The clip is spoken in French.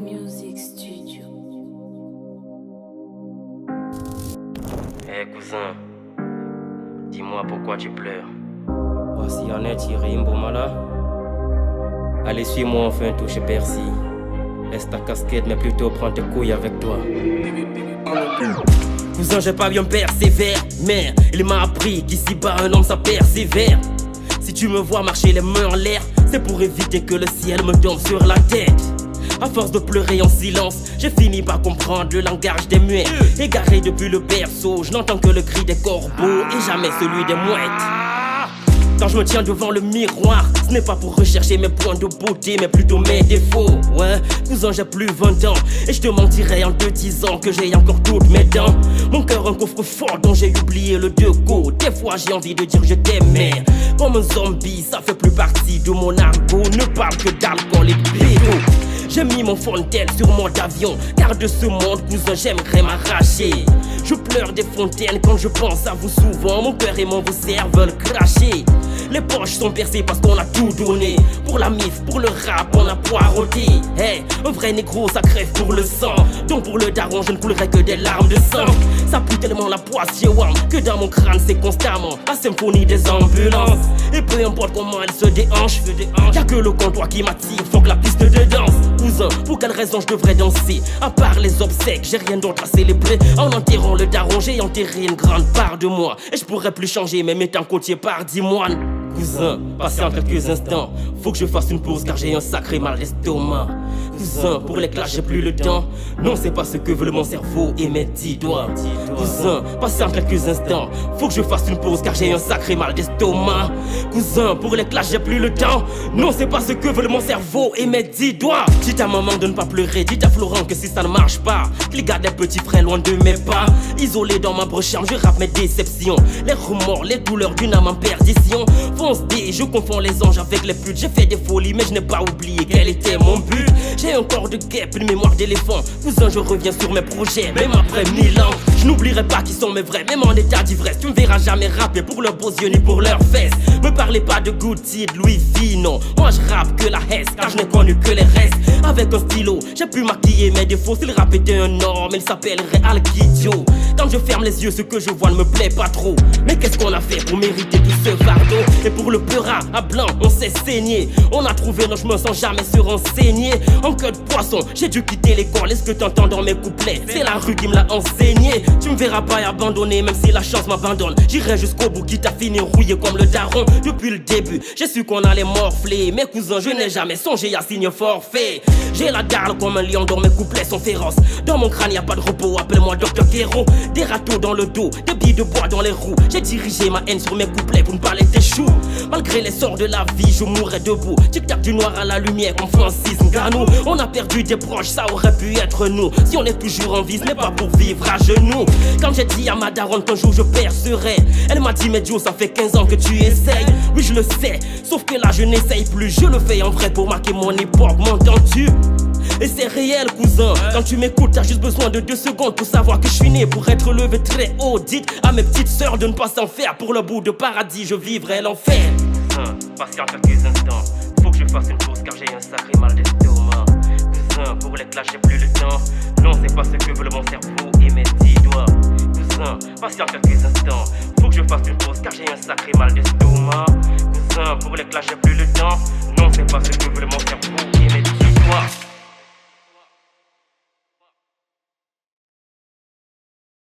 Music Studio. Hé cousin, dis-moi pourquoi tu pleures. Voici en est Thierry Mbomala. Allez, suis-moi enfin, touche Percy. Laisse ta casquette, mais plutôt prends tes couilles avec toi. Cousin, j'ai pas bien persévère, mais il m'a appris qu'ici-bas un homme ça persévère. Si tu me vois marcher les mains en l'air, c'est pour éviter que le ciel me tombe sur la tête. À force de pleurer en silence, j'ai fini par comprendre le langage des muets. Égaré depuis le berceau, je n'entends que le cri des corbeaux et jamais celui des mouettes. Quand je me tiens devant le miroir, ce n'est pas pour rechercher mes points de beauté, mais plutôt mes défauts. Ouais, cousin, j'ai plus 20 ans et je te mentirais en te disant que j'ai encore toutes mes dents. Mon cœur un coffre fort dont j'ai oublié le deco. Des fois j'ai envie de dire je t'aimais. Comme un zombie, ça fait plus partie de mon argot. Ne parle que d'alcool et de bédo. J'ai mis mon fontaine sur mode d'avion, car de ce monde, cousin, j'aimerais m'arracher. Je pleure des fontaines quand je pense à vous souvent. Mon cœur et mon viscère veulent cracher. Les poches sont percées parce qu'on a tout donné. Pour la mif, pour le rap, on a poireauté. Hey, un vrai négro, ça crève pour le sang. Donc pour le daron, je ne coulerai que des larmes de sang. Ça pue tellement la poisse chez Wam que dans mon crâne, c'est constamment la symphonie des ambulances. Et peu importe comment elle se déhanche, y'a que le comptoir qui m'attire, faut que la piste de danse. Cousin, pour quelle raison je devrais danser? À part les obsèques, j'ai rien d'autre à célébrer. En enterrant le daron, j'ai enterré une grande part de moi. Et je pourrais plus changer, même étant côtier par 10 moines. Cousin, patiente quelques instants, faut que je fasse une pause car j'ai un sacré mal d'estomac. Cousin, pour les clashes j'ai plus le temps. Non, c'est pas ce que veut mon cerveau et mes 10 doigts. Cousin, patiente quelques instants, faut que je fasse une pause car j'ai un sacré mal d'estomac. Cousin, pour les clashes j'ai plus le temps. Non, c'est pas ce que veut mon cerveau et mes 10 doigts. Dis à maman de ne pas pleurer, dis à Florent que si ça ne marche pas, qu'il garde les petits frères loin de mes pas. Isolé dans ma brochure, je rappe mes déceptions, les remords, les douleurs d'une âme en perdition. Fonce D, je confonds les anges avec les putes. J'ai fait des folies mais je n'ai pas oublié quel était mon but. J'ai un corps de guêpe, une mémoire d'éléphant. Cousin, je reviens sur mes projets, même après 1000 ans. Je n'oublierai pas qui sont mes vrais, même en état d'ivresse. Tu me verras jamais rapper pour leurs beaux yeux ni pour leurs fesses. Me parlez pas de Gucci, de Louis V, non. Moi je rappe que la Hesse, car je n'ai connu que les restes. Avec un stylo, j'ai pu maquiller mes défauts. Si le rap était un homme, il s'appellerait Al Kidjo. Quand je ferme les yeux, ce que je vois ne me plaît pas trop. Mais qu'est-ce qu'on a fait pour mériter tout ce fardeau? Et pour le peurat, à blanc, on s'est saigné. On a trouvé nos chemins sans jamais se renseigner. En queue de poisson, j'ai dû quitter l'école. Est-ce que t'entends dans mes couplets? C'est la rue qui me l'a enseigné. Tu me verras pas abandonner, même si la chance m'abandonne. J'irai jusqu'au bout, quitte à finir rouillé comme le daron. Depuis le début, j'ai su qu'on allait morfler. Mes cousins, je n'ai jamais songé à signer forfait. J'ai la dalle comme un lion, dont mes couplets sont féroces. Dans mon crâne, y a pas de repos, appelle-moi Dr Kero. Des râteaux dans le dos, des billes de bois dans les roues. J'ai dirigé ma haine sur mes couplets pour ne pas les déchou. Malgré les sorts de la vie, je mourrai debout. Tic-tac du noir à la lumière comme Francis Ngannou. On a perdu des proches, ça aurait pu être nous. Si on est toujours en vie, ce n'est pas pour vivre à genoux. Quand j'ai dit à ma daronne qu'un jour je percerai, elle m'a dit mais Joe, ça fait 15 ans que tu essayes. Oui je le sais, sauf que là je n'essaye plus. Je le fais en vrai pour marquer mon époque, m'entends-tu? Et c'est réel cousin, quand tu m'écoutes t'as juste besoin de 2 secondes pour savoir que je suis né pour être levé très haut. Dites à mes petites sœurs de ne pas s'en faire, pour le bout de paradis je vivrai l'enfer. Cousin, patiente quelques instants, faut que je fasse une pause car j'ai un sacré mal d'estomac. Cousin, pour les clashs j'ai plus le temps. Non, c'est pas ce que veut mon cerveau et mes 10 doigts. Cousin, patiente quelques instants, faut que je fasse une pause car j'ai un sacré mal d'estomac. Cousin, pour les clashs j'ai plus le temps. Non, c'est pas ce que veut mon cerveau et mes 10 doigts.